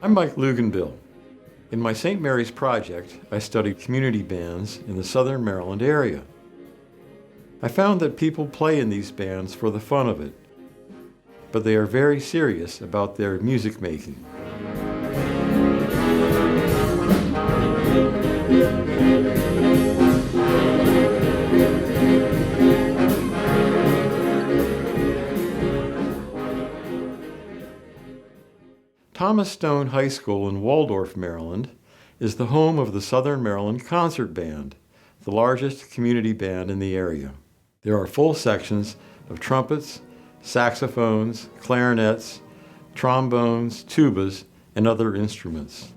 I'm Mike Luganbill. In my St. Mary's project, I studied community bands in the Southern Maryland area. I found that people play in these bands for the fun of it, but they are very serious about their music making. Thomas Stone High School in Waldorf, Maryland, is the home of the Southern Maryland Concert Band, the largest community band in the area. There are full sections of trumpets, saxophones, clarinets, trombones, tubas, and other instruments.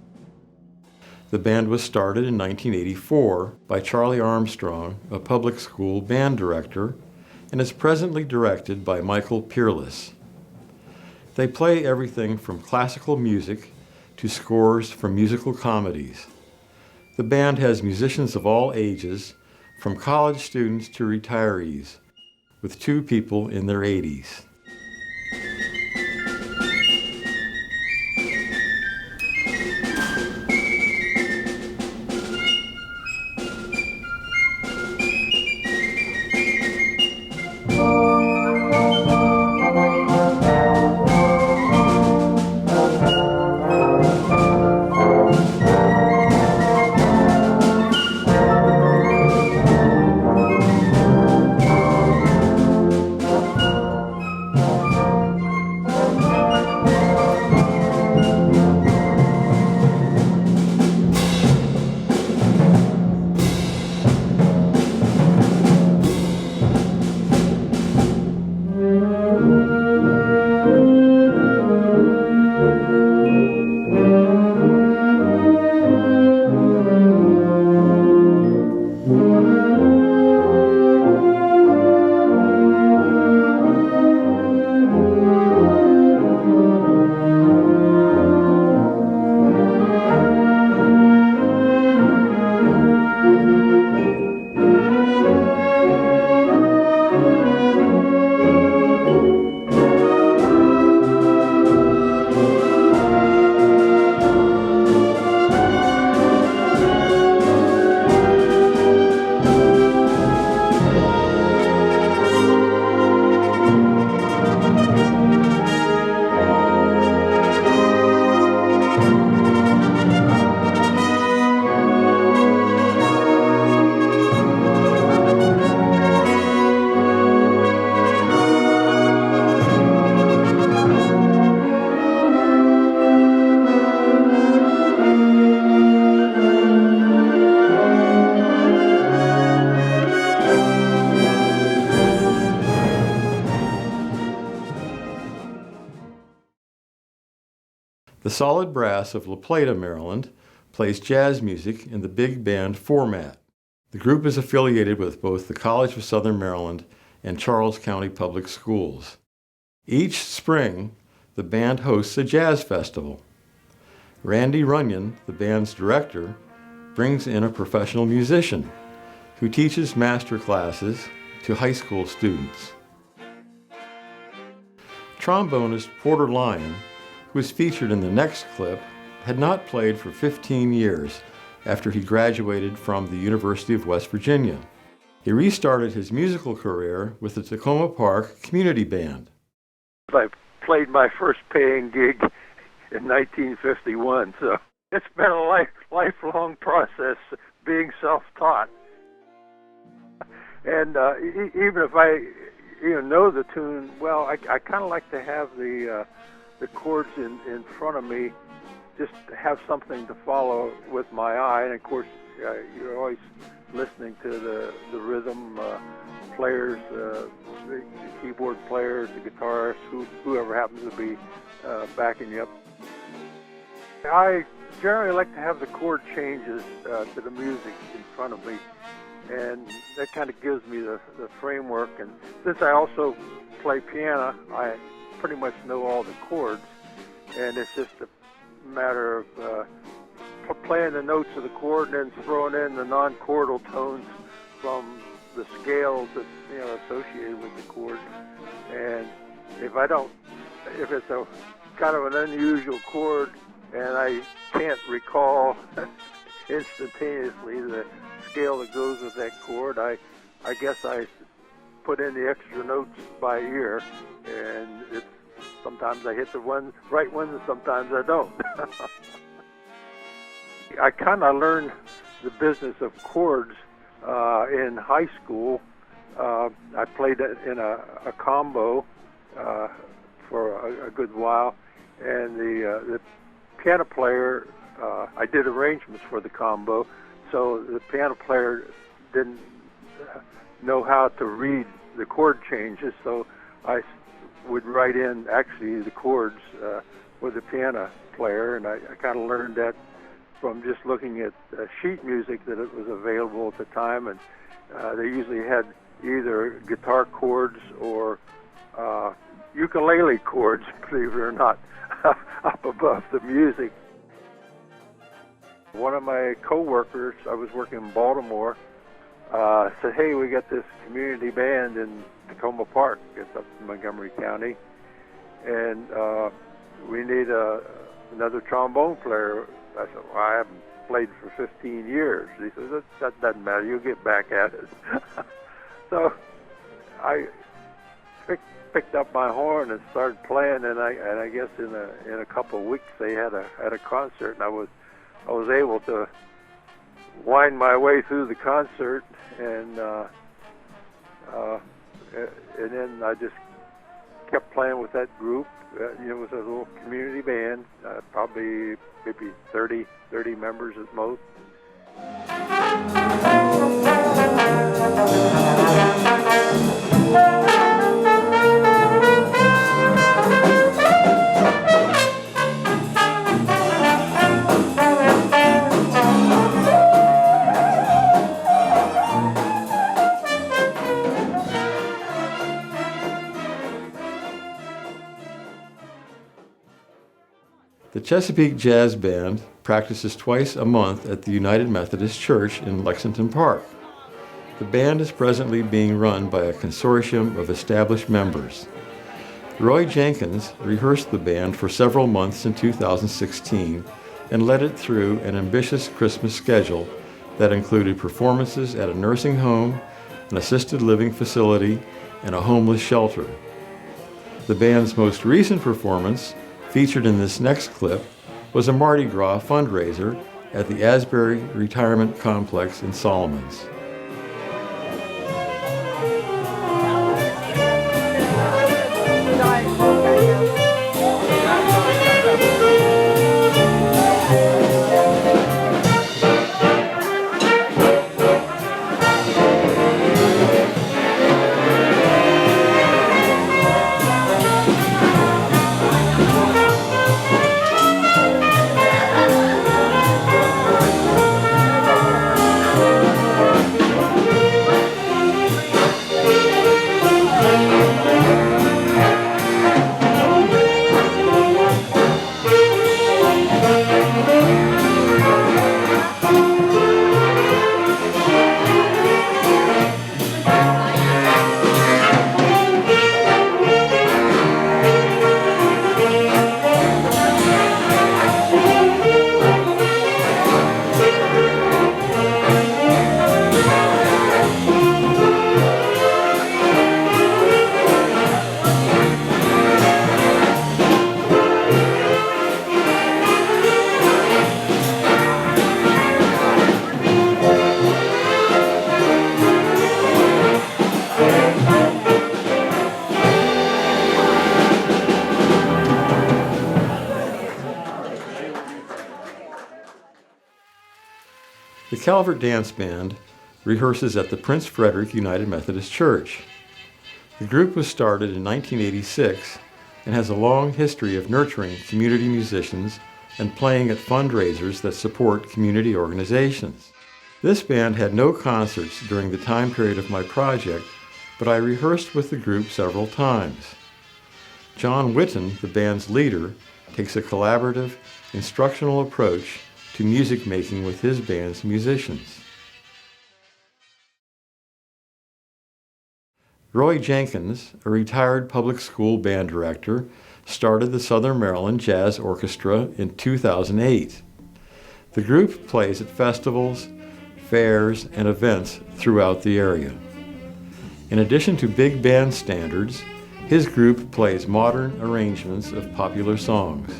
The band was started in 1984 by Charlie Armstrong, a public school band director, and is presently directed by Michael Peerless. They play everything from classical music to scores from musical comedies. The band has musicians of all ages, from college students to retirees, with 2 people in their 80s. The Solid Brass of La Plata, Maryland, plays jazz music in the big band format. The group is affiliated with both the College of Southern Maryland and Charles County Public Schools. Each spring, the band hosts a jazz festival. Randy Runyon, the band's director, brings in a professional musician who teaches master classes to high school students. Trombonist Porter Lyon, who is featured in the next clip, had not played for 15 years after he graduated from the University of West Virginia. He restarted his musical career with the Tacoma Park Community Band. I played my first paying gig in 1951, so it's been a lifelong process being self-taught. And even if I know the tune well, I kind of like to have the chords in front of me, just have something to follow with my eye. And of course, you're always listening to the rhythm players, the keyboard players, the guitarists, whoever happens to be backing you up. I generally like to have the chord changes to the music in front of me, and that kind of gives me the framework. And since I also play piano, I pretty much know all the chords, and it's just a matter of playing the notes of the chord and then throwing in the non-chordal tones from the scales that associated with the chord. And if it's a kind of an unusual chord and I can't recall instantaneously the scale that goes with that chord, I guess I put in the extra notes by ear, and sometimes I hit the right ones and sometimes I don't. I kind of learned the business of chords in high school. I played it in a combo for a good while, and the piano player, I did arrangements for the combo, so the piano player didn't know how to read the chord changes, so I would write in actually the chords with the piano player, and I kind of learned that from just looking at sheet music that it was available at the time, and they usually had either guitar chords or ukulele chords, believe it or not, up above the music. One of my co-workers, I was working in Baltimore, said, "Hey, we got this community band in Tacoma Park, it's up in Montgomery County, and we need another trombone player." I said, "Well, I haven't played for 15 years. He says, "That doesn't matter, you'll get back at it." So I picked up my horn and started playing, and I guess in a couple of weeks they had a concert, and I was able to wind my way through the concert, and then I just kept playing with that group. It was a little community band, probably maybe 30 members at most. The Chesapeake Jazz Band practices twice a month at the United Methodist Church in Lexington Park. The band is presently being run by a consortium of established members. Roy Jenkins rehearsed the band for several months in 2016 and led it through an ambitious Christmas schedule that included performances at a nursing home, an assisted living facility, and a homeless shelter. The band's most recent performance, featured in this next clip, was a Mardi Gras fundraiser at the Asbury Retirement Complex in Solomons. The Calvert Dance Band rehearses at the Prince Frederick United Methodist Church. The group was started in 1986 and has a long history of nurturing community musicians and playing at fundraisers that support community organizations. This band had no concerts during the time period of my project, but I rehearsed with the group several times. John Witten, the band's leader, takes a collaborative, instructional approach to to music making with his band's musicians. Roy Jenkins, a retired public school band director, started the Southern Maryland Jazz Orchestra in 2008. The group plays at festivals, fairs, and events throughout the area. In addition to big band standards, his group plays modern arrangements of popular songs.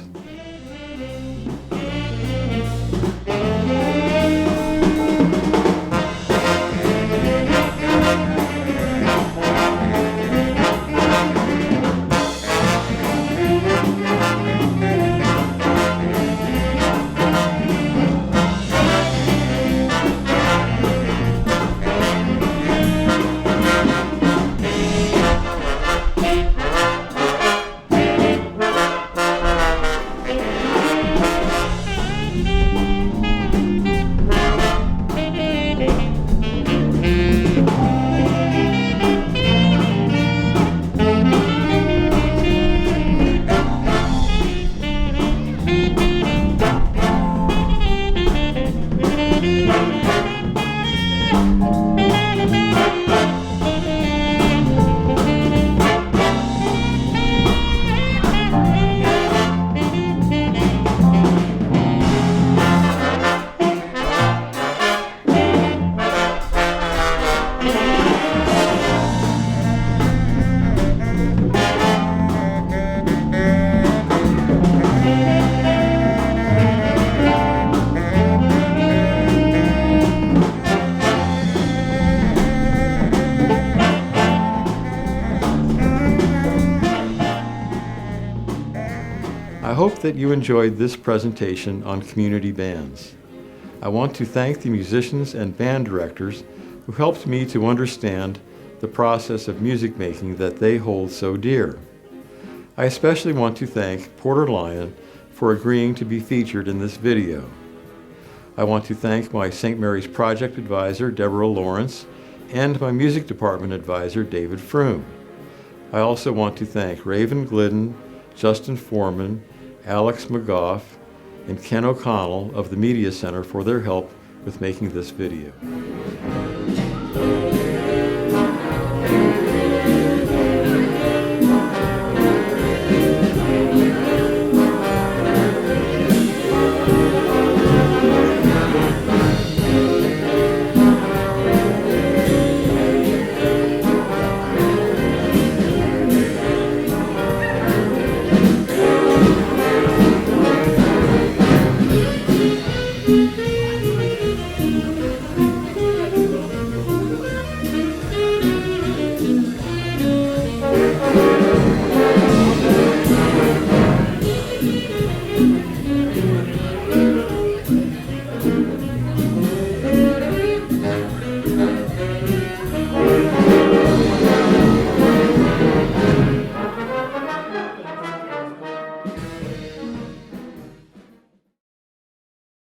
I hope that you enjoyed this presentation on community bands. I want to thank the musicians and band directors who helped me to understand the process of music making that they hold so dear. I especially want to thank Porter Lyon for agreeing to be featured in this video. I want to thank my St. Mary's Project Advisor, Deborah Lawrence, and my Music Department Advisor, David Froome. I also want to thank Raven Glidden, Justin Foreman, Alex McGough, and Ken O'Connell of the Media Center for their help with making this video.